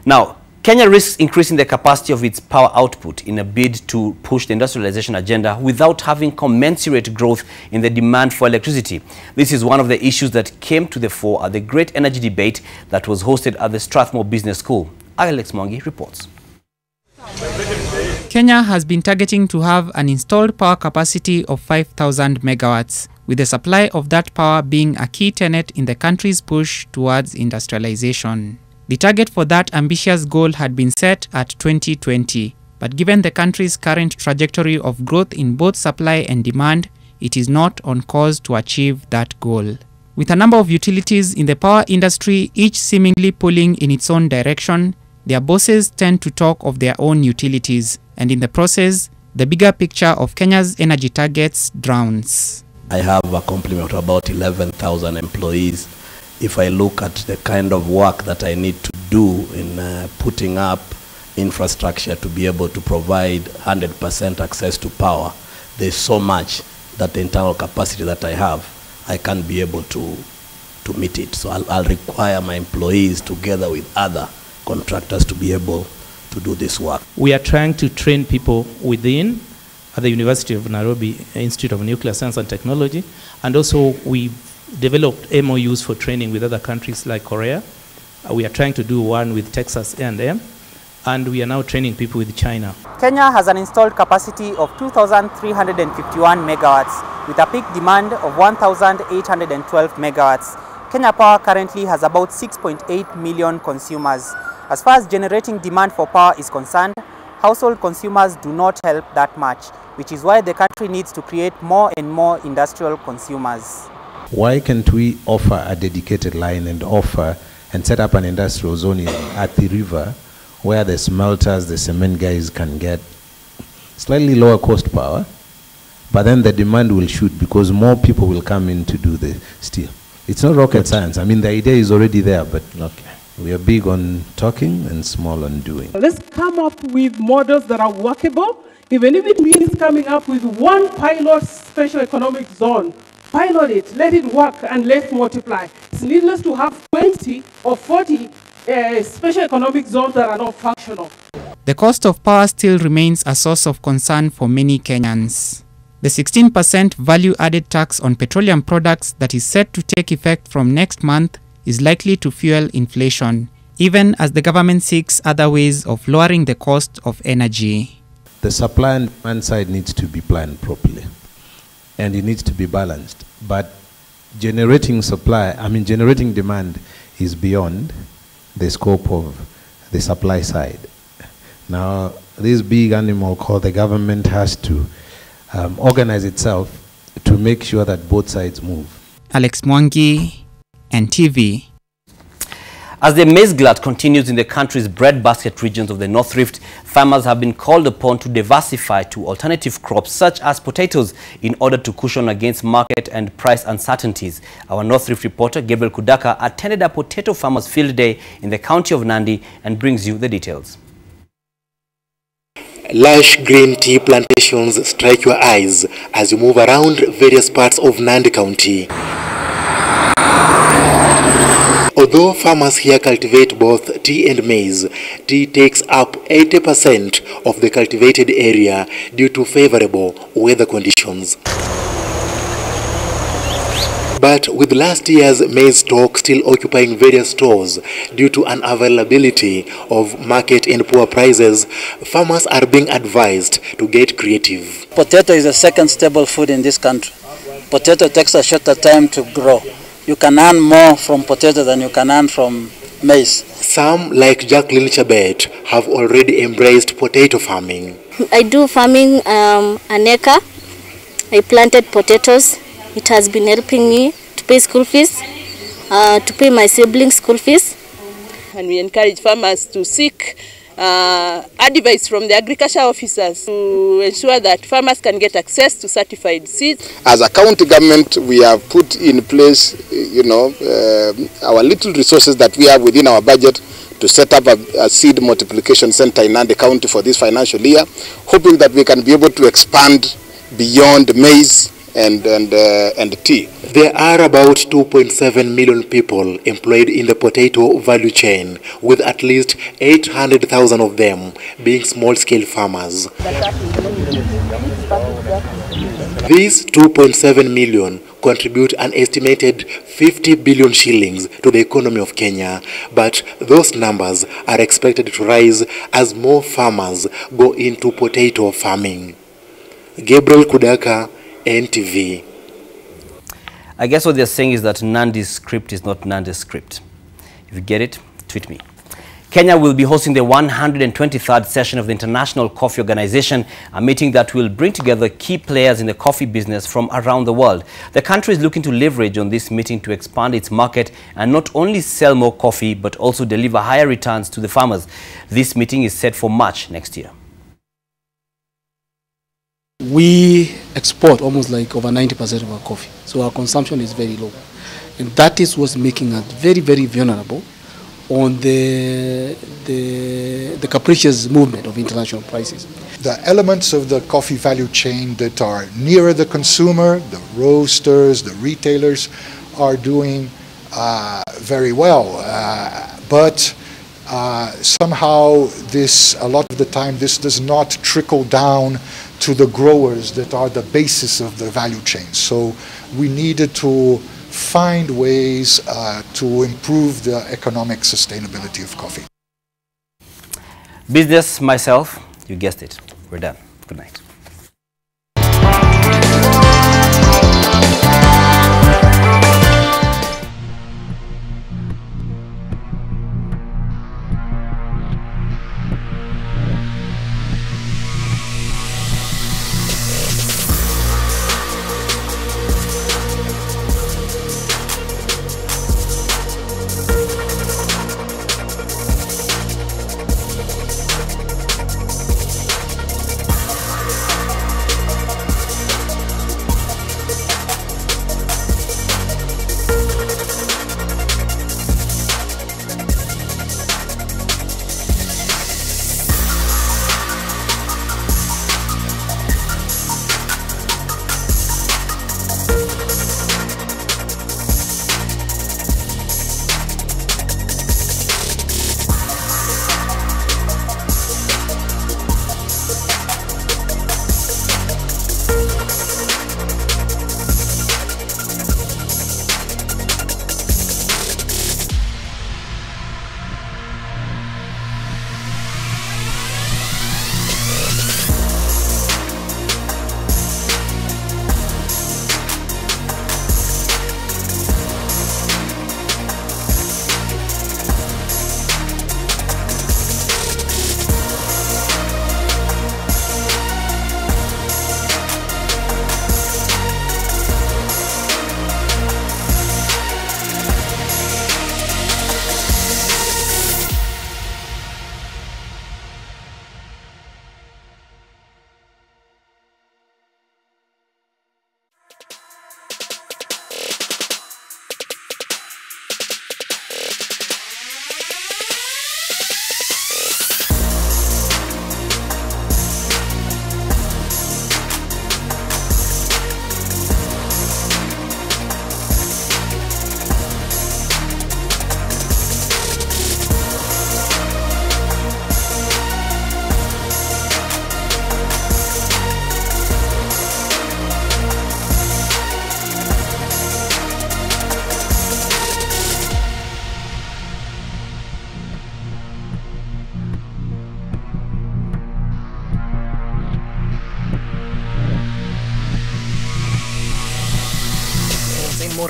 Speaker 10: Now, Kenya risks increasing the capacity of its power output in a bid to push the industrialization agenda without having commensurate growth in the demand for electricity. This is one of the issues that came to the fore at the great energy debate that was hosted at the Strathmore Business School. Alex Mwangi reports.
Speaker 14: Kenya has been targeting to have an installed power capacity of 5,000 megawatts, with the supply of that power being a key tenet in the country's push towards industrialization. The target for that ambitious goal had been set at 2020, but given the country's current trajectory of growth in both supply and demand, it is not on course to achieve that goal. With a number of utilities in the power industry each seemingly pulling in its own direction, their bosses tend to talk of their own utilities, and in the process, the bigger picture of Kenya's energy targets drowns.
Speaker 15: I have a complement of about 11,000 employees. If I look at the kind of work that I need to do in putting up infrastructure to be able to provide 100% access to power, there's so much that the internal capacity that I have, I can't be able to meet it. So I'll require my employees together with other contractors to be able to do this work.
Speaker 3: We are trying to train people within at the University of Nairobi Institute of Nuclear Science and Technology, and also we developed MOUs for training with other countries like Korea. We are trying to do one with Texas A&M, and we are now training people with China.
Speaker 16: Kenya has an installed capacity of 2,351 megawatts with a peak demand of 1,812 megawatts. Kenya Power currently has about 6.8 million consumers. As far as generating demand for power is concerned, household consumers do not help that much, which is why the country needs to create more and more industrial consumers.
Speaker 17: Why can't we offer a dedicated line and set up an industrial zone at the river where the smelters, the cement guys can get slightly lower cost power, but then the demand will shoot because more people will come in to do the steel. It's not rocket science. I mean, the idea is already there, but we are big on talking and small on doing.
Speaker 18: Let's come up with models that are workable, even if it means coming up with one pilot special economic zone. Pilot it, let it work, and let's multiply. It's needless to have 20 or 40 special economic zones that are not functional.
Speaker 14: The cost of power still remains a source of concern for many Kenyans. The 16% value-added tax on petroleum products that is set to take effect from next month is likely to fuel inflation, even as the government seeks other ways of lowering the cost of energy.
Speaker 17: The supply and demand side needs to be planned properly, and it needs to be balanced. But generating demand is beyond the scope of the supply side. Now, this big animal called the government has to organize itself to make sure that both sides move.
Speaker 14: Alex Mwangi, NTV.
Speaker 10: As the maize glut continues in the country's breadbasket regions of the North Rift, farmers have been called upon to diversify to alternative crops such as potatoes in order to cushion against market and price uncertainties. Our North Rift reporter Gabriel Kudaka attended a potato farmers field day in the county of Nandi and brings you the details.
Speaker 19: Lush green tea plantations strike your eyes as you move around various parts of Nandi County. Although farmers here cultivate both tea and maize, tea takes up 80% of the cultivated area due to favorable weather conditions. But with last year's maize stock still occupying various stores due to unavailability of market and poor prices, farmers are being advised to get creative.
Speaker 21: Potato is the second staple food in this country. Potato takes a shorter time to grow. You can earn more from potato than you can earn from maize.
Speaker 19: Some, like Jacqueline Chabet, have already embraced potato farming.
Speaker 27: I do farming an acre. I planted potatoes. It has been helping me to pay school fees, to pay my siblings' school fees.
Speaker 28: And we encourage farmers to seek advice from the agriculture officers to ensure that farmers can get access to certified seeds.
Speaker 29: As a county government, we have put in place, our little resources that we have within our budget to set up a seed multiplication center in Nandi County for this financial year, hoping that we can be able to expand beyond maize and tea.
Speaker 19: There are about 2.7 million people employed in the potato value chain, with at least 800,000 of them being small-scale farmers. These 2.7 million contribute an estimated 50 billion shillings to the economy of Kenya, but those numbers are expected to rise as more farmers go into potato farming. Gabriel Kudaka, NTV.
Speaker 10: I guess what they're saying is that Nandi's script is not Nandi's script. If you get it, tweet me. Kenya will be hosting the 123rd session of the International Coffee Organization, a meeting that will bring together key players in the coffee business from around the world. The country is looking to leverage on this meeting to expand its market and not only sell more coffee, but also deliver higher returns to the farmers. This meeting is set for March next year.
Speaker 30: We export almost like over 90% of our coffee, so our consumption is very low, and that is what's making us very, very vulnerable on the capricious movement of international prices.
Speaker 31: The elements of the coffee value chain that are nearer the consumer, the roasters, the retailers, are doing very well, but somehow a lot of the time, this does not trickle down to the growers that are the basis of the value chain. So we needed to find ways to improve the economic sustainability of coffee.
Speaker 10: Business myself, you guessed it. We're done. Good night.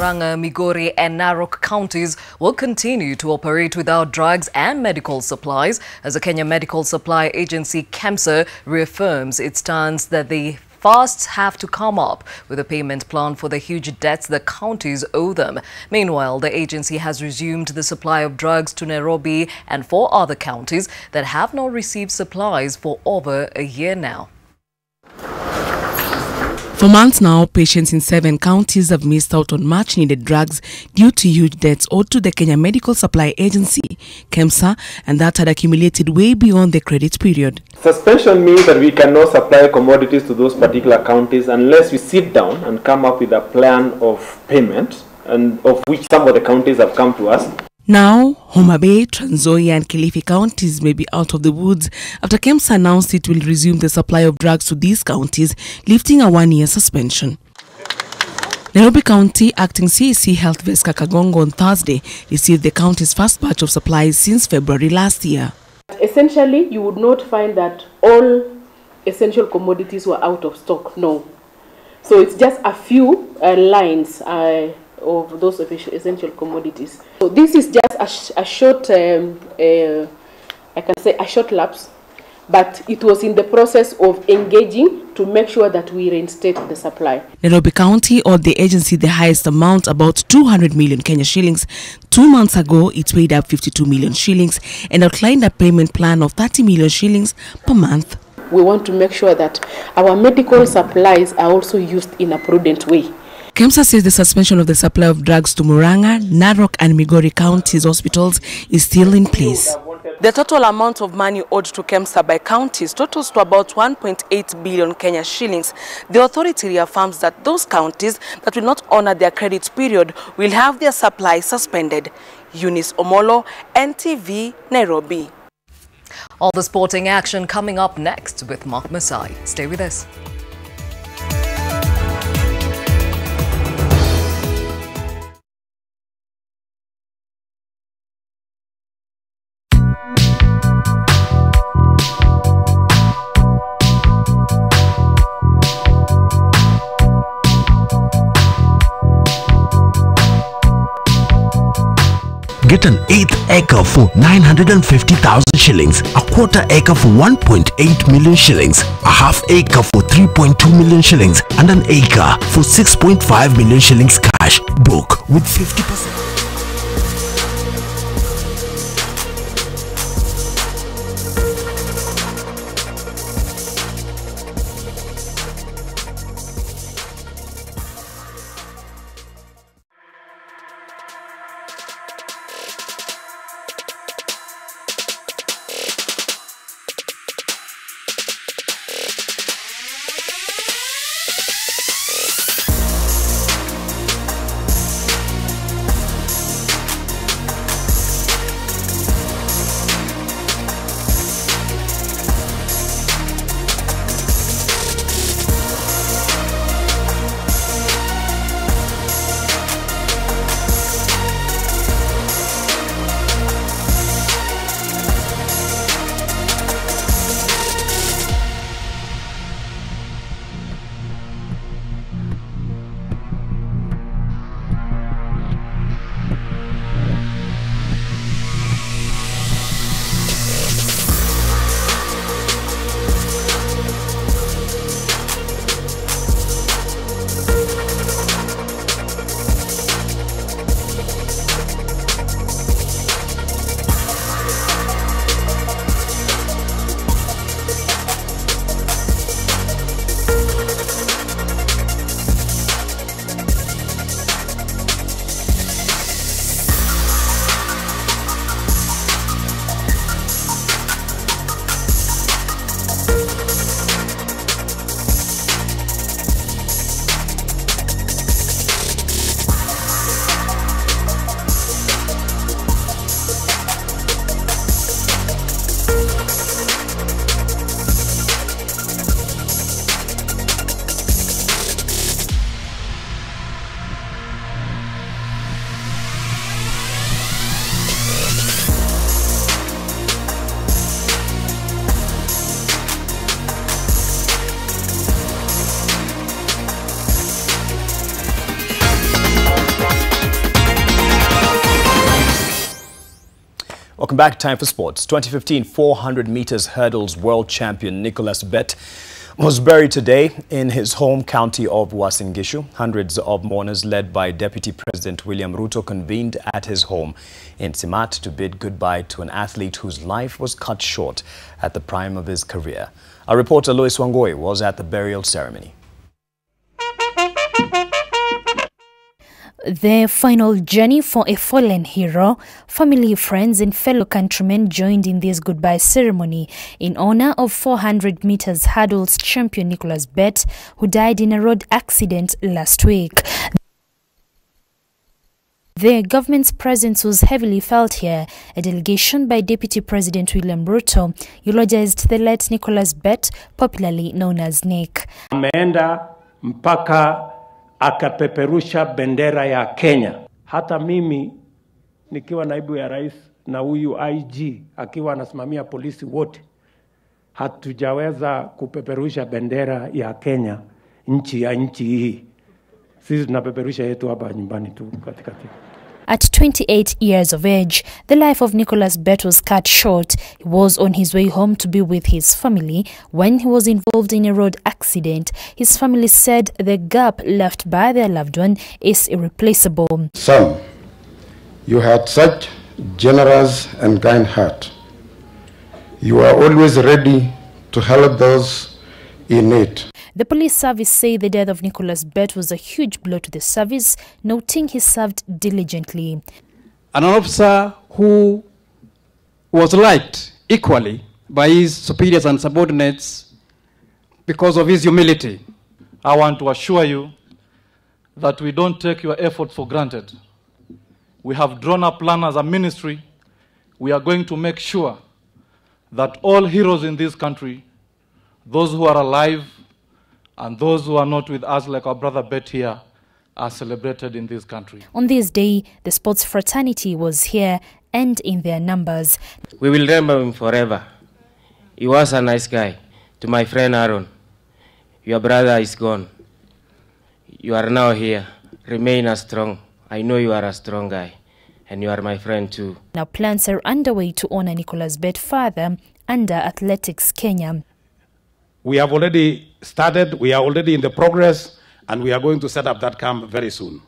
Speaker 2: Murang'a, Migori and Narok counties will continue to operate without drugs and medical supplies as the Kenya Medical Supply Agency KEMSA reaffirms its stance that they first have to come up with a payment plan for the huge debts the counties owe them. Meanwhile, the agency has resumed the supply of drugs to Nairobi and 4 other counties that have not received supplies for over a year now.
Speaker 4: For months now, patients in 7 counties have missed out on much-needed drugs due to huge debts owed to the Kenya Medical Supply Agency, KEMSA, and that had accumulated way beyond the credit period.
Speaker 5: Suspension means that we cannot supply commodities to those particular counties unless we sit down and come up with a plan of payment, and of which some of the counties have come to us.
Speaker 4: Now, Homa Bay, Trans Nzoia and Kilifi counties may be out of the woods after KEMSA announced it will resume the supply of drugs to these counties, lifting a 1-year suspension. Nairobi County Acting CAC Health Veska Kagongo on Thursday received the county's first batch of supplies since February last year.
Speaker 6: Essentially, you would not find that all essential commodities were out of stock, no. So it's just a few lines of those essential commodities. So this is just a short, I can say a short lapse, but it was in the process of engaging to make sure that we reinstate the supply.
Speaker 4: Nairobi County owed the agency the highest amount, about 200 million Kenya shillings. 2 months ago, it paid up 52 million shillings and outlined a payment plan of 30 million shillings per month.
Speaker 6: We want to make sure that our medical supplies are also used in a prudent way.
Speaker 4: KEMSA says the suspension of the supply of drugs to Murang'a, Narok and Migori counties hospitals is still in place.
Speaker 7: The total amount of money owed to KEMSA by counties totals to about 1.8 billion Kenya shillings. The authority reaffirms that those counties that will not honor their credit period will have their supply suspended. Eunice Omolo, NTV, Nairobi.
Speaker 2: All the sporting action coming up next with Mark Masai. Stay with us.
Speaker 1: Get an eighth acre for 950,000 shillings, a quarter acre for 1.8 million shillings, a half acre for 3.2 million shillings, and an acre for 6.5 million shillings cash. Book with 50%.
Speaker 8: Welcome back. Time for sports. 2015 400 meters hurdles world champion Nicholas Bett was buried today in his home county of Uasin Gishu. Hundreds of mourners led by Deputy President William Ruto convened at his home in Simat to bid goodbye to an athlete whose life was cut short at the prime of his career. Our reporter Lois Wangoi was at the burial ceremony.
Speaker 9: The final journey for a fallen hero, family, friends and fellow countrymen joined in this goodbye ceremony in honor of 400 meters hurdles champion Nicholas Bett, who died in a road accident last week. The government's presence was heavily felt here. A delegation by Deputy President William Ruto eulogized the late Nicholas Bett, popularly known as Nick.
Speaker 12: Ameenda mpaka akapeperusha bendera ya Kenya. Hata mimi nikiwa naibu ya rais na huyu IG akiwa anasimamia polisi wote, hatujaweza kupeperusha bendera ya Kenya nchi hii. Sisi tunapeperusha yetu hapa nyumbani tu katikati.
Speaker 9: At 28 years of age, the life of Nicholas Bett was cut short. He was on his way home to be with his family when he was involved in a road accident. His family said the gap left by their loved one is irreplaceable.
Speaker 13: Son, you had such generous and kind heart. You are always ready to help those in need.
Speaker 9: The police service say the death of Nicholas Bett was a huge blow to the service, noting he served diligently.
Speaker 20: An officer who was liked equally by his superiors and subordinates because of his humility.
Speaker 22: I want to assure you that we don't take your effort for granted.
Speaker 3: we have drawn a plan as a ministry. We are going to make sure that all heroes in this country, those who are alive and those who are not with us, like our brother Bet here, are celebrated in this country.
Speaker 9: On this day, the sports fraternity was here and in their numbers.
Speaker 11: We will remember him forever. He was a nice guy. To my friend Aaron, your brother is gone. You are now here. Remain as strong. I know you are a strong guy, and you are my friend too.
Speaker 9: Now plans are underway to honor Nicholas Bet further under Athletics Kenya.
Speaker 12: We have already started, we are already in the progress, and we are going to set up that camp very soon.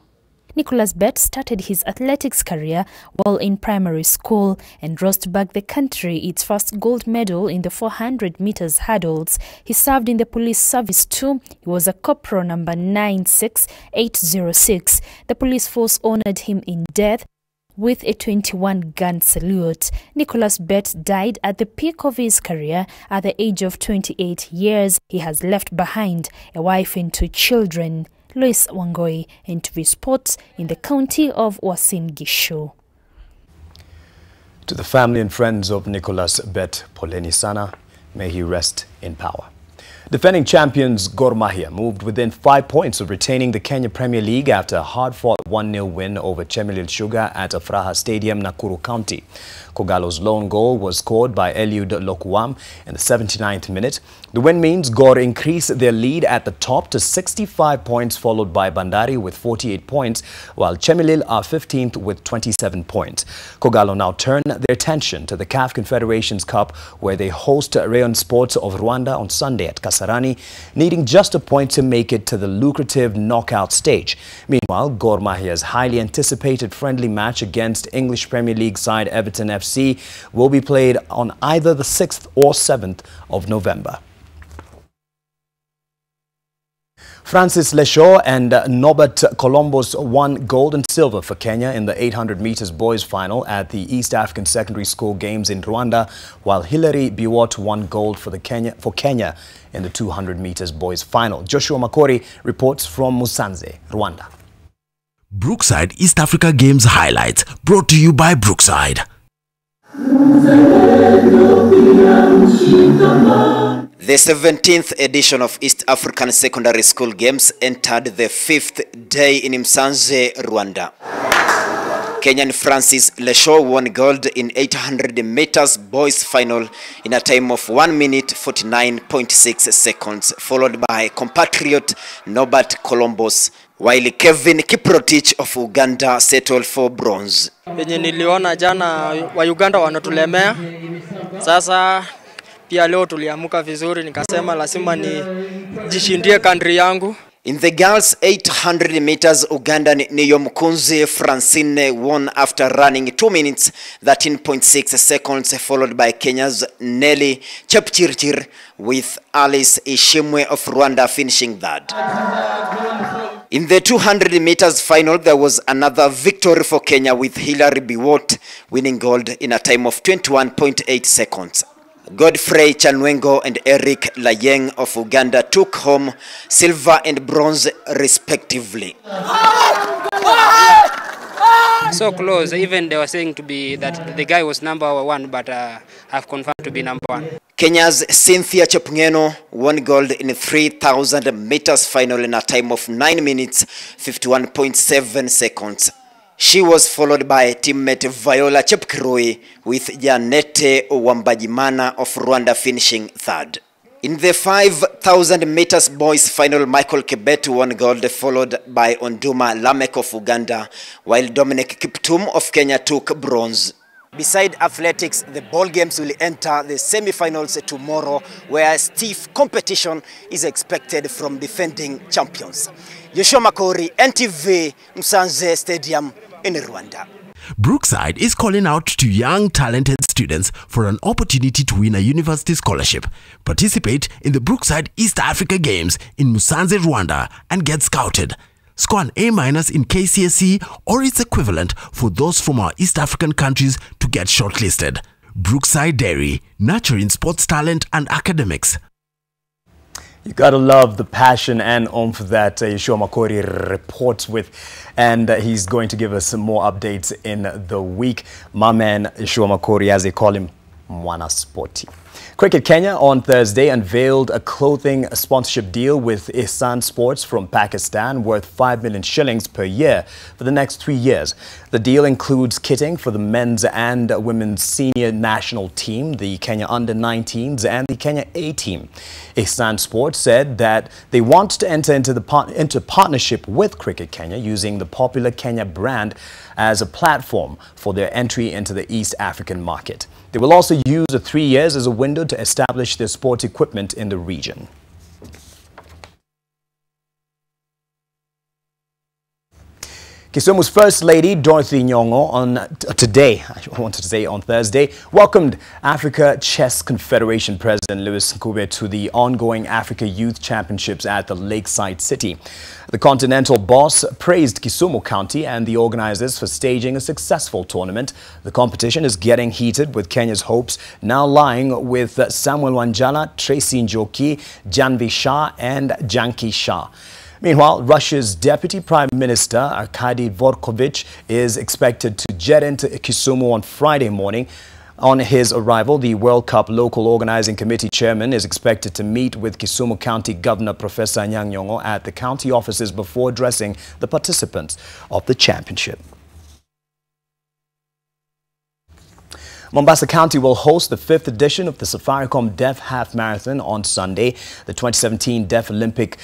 Speaker 9: Nicholas Bet started his athletics career while in primary school and rose to back the country its first gold medal in the 400 meters hurdles. He served in the police service too. He was a corporal number 96806. The police force honored him in death with a 21-gun salute. Nicholas Bet died at the peak of his career at the age of 28 years. He has left behind a wife and 2 children. Lois Wangoi, NTV Sports, in the county of Uasin Gishu.
Speaker 8: To the family and friends of Nicholas Bet, poleni sana. May he rest in power. Defending champions Gor Mahia moved within 5 points of retaining the Kenya Premier League after a hard-fought 1-0 win over Chemelil Sugar at Afraha Stadium, Nakuru County. Kogalo's lone goal was scored by Eliud Lokuam in the 79th minute. The win means Gor increased their lead at the top to 65 points, followed by Bandari with 48 points, while Chemelil are 15th with 27 points. Kogalo now turn their attention to the CAF Confederations Cup, where they host Rayon Sports of Rwanda on Sunday at Kasarani, needing just a point to make it to the lucrative knockout stage. Meanwhile, Gor Mahia's highly anticipated friendly match against English Premier League side Everton FC will be played on either the 6th or 7th of November. Francis Leshaw and Norbert Columbus won gold and silver for Kenya in the 800 meters boys final at the East African Secondary School Games in Rwanda, while Hilary Biwott won gold for Kenya in the 200 meters boys final. Joshua Makori reports from Musanze, Rwanda.
Speaker 1: Brookside East Africa Games highlights brought to you by Brookside.
Speaker 15: The 17th edition of East African Secondary School Games entered the 5th day in Musanze, Rwanda. Kenyan Francis Leshaw won gold in 800 meters boys final in a time of 1 minute 49.6 seconds, followed by compatriot Norbert Columbus, while Kevin Kiprotich of Uganda settled for bronze.
Speaker 16: Penye niliona jana wa Uganda wanatulemea. Sasa pia leo tuliamuka vizuri, nikasema lazima nijishindie country yangu.
Speaker 15: In the girls 800 meters, Ugandan Niyomkunzi Francine won after running 2 minutes 13.6 seconds, followed by Kenya's Nelly Chepchirchir, with Alice Ishimwe of Rwanda finishing third. In the 200 meters final, there was another victory for Kenya, with Hilary Biwott winning gold in a time of 21.8 seconds. Godfrey Chanwengo and Eric Layeng of Uganda took home silver and bronze respectively.
Speaker 17: So close, even they were saying to be that the guy was #1, but I've confirmed to be #1.
Speaker 15: Kenya's Cynthia Chepngeno won gold in the 3,000 meters final in a time of 9 minutes 51.7 seconds. She was followed by teammate Viola Chepkirui, with Janete Wambajimana of Rwanda finishing third. In the 5,000 meters boys final, Michael Kibet won gold, followed by Onduma Lamek of Uganda, while Dominic Kiptum of Kenya took bronze. Beside athletics, the ball games will enter the semi-finals tomorrow, where stiff competition is expected from defending champions. Joshua Makori, NTV, Musanze Stadium in Rwanda.
Speaker 1: Brookside is calling out to young talented students for an opportunity to win a university scholarship. Participate in the Brookside East Africa Games in Musanze, Rwanda, and get scouted. Score an A- in KCSE or its equivalent for those from our East African countries to get shortlisted. Brookside Dairy, nurturing sports talent and academics.
Speaker 8: You gotta love the passion and oomph that Yeshua Makori reports with, and he's going to give us some more updates in the week. My man Yeshua Makori, as they call him, Mwana Sporty. Cricket Kenya on Thursday unveiled a clothing sponsorship deal with Ihsan Sports from Pakistan worth 5 million shillings per year for the next 3 years. The deal includes kitting for the men's and women's senior national team, the Kenya under-19s and the Kenya A team. Ihsan Sports said that they want to enter into partnership with Cricket Kenya using the popular Kenya brand as a platform for their entry into the East African market. They will also use the 3 years as a window to establish their sports equipment in the region. Kisumu's First Lady, Dorothy Nyong'o, on Thursday, welcomed Africa Chess Confederation President Louis Nkube to the ongoing Africa Youth Championships at the Lakeside City. The Continental boss praised Kisumu County and the organizers for staging a successful tournament. The competition is getting heated, with Kenya's hopes now lying with Samuel Wanjala, Tracy Njoki, Janvi Shah and Janki Shah. Meanwhile, Russia's Deputy Prime Minister Arkady Dvorkovich is expected to jet into Kisumu on Friday morning. On his arrival, the World Cup Local Organizing Committee chairman is expected to meet with Kisumu County Governor Professor Anyang' Nyong'o at the county offices before addressing the participants of the championship. Mombasa County will host the 5th edition of the Safaricom Deaf Half Marathon on Sunday. The 2017 Deaf Olympic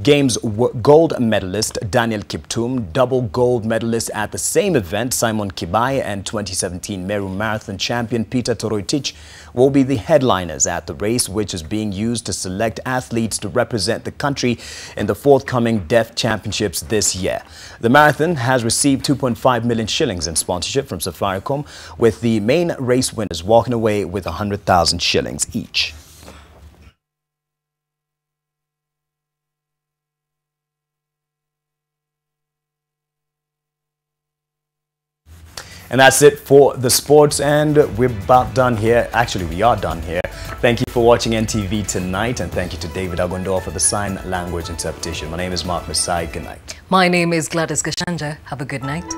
Speaker 8: Games gold medalist Daniel Kiptum, double gold medalist at the same event Simon Kibai, and 2017 Meru Marathon champion Peter Toroitich will be the headliners at the race, which is being used to select athletes to represent the country in the forthcoming Deaf Championships this year. The marathon has received 2.5 million shillings in sponsorship from Safaricom, with the main race winners walking away with 100,000 shillings each. And that's it for the sports, and we're about done here. Actually, we are done here. Thank you for watching NTV Tonight, and thank you to David Agondor for the sign language interpretation. My name is Mark Masai. Good night.
Speaker 2: My name is Gladys Gachanja. Have a good night.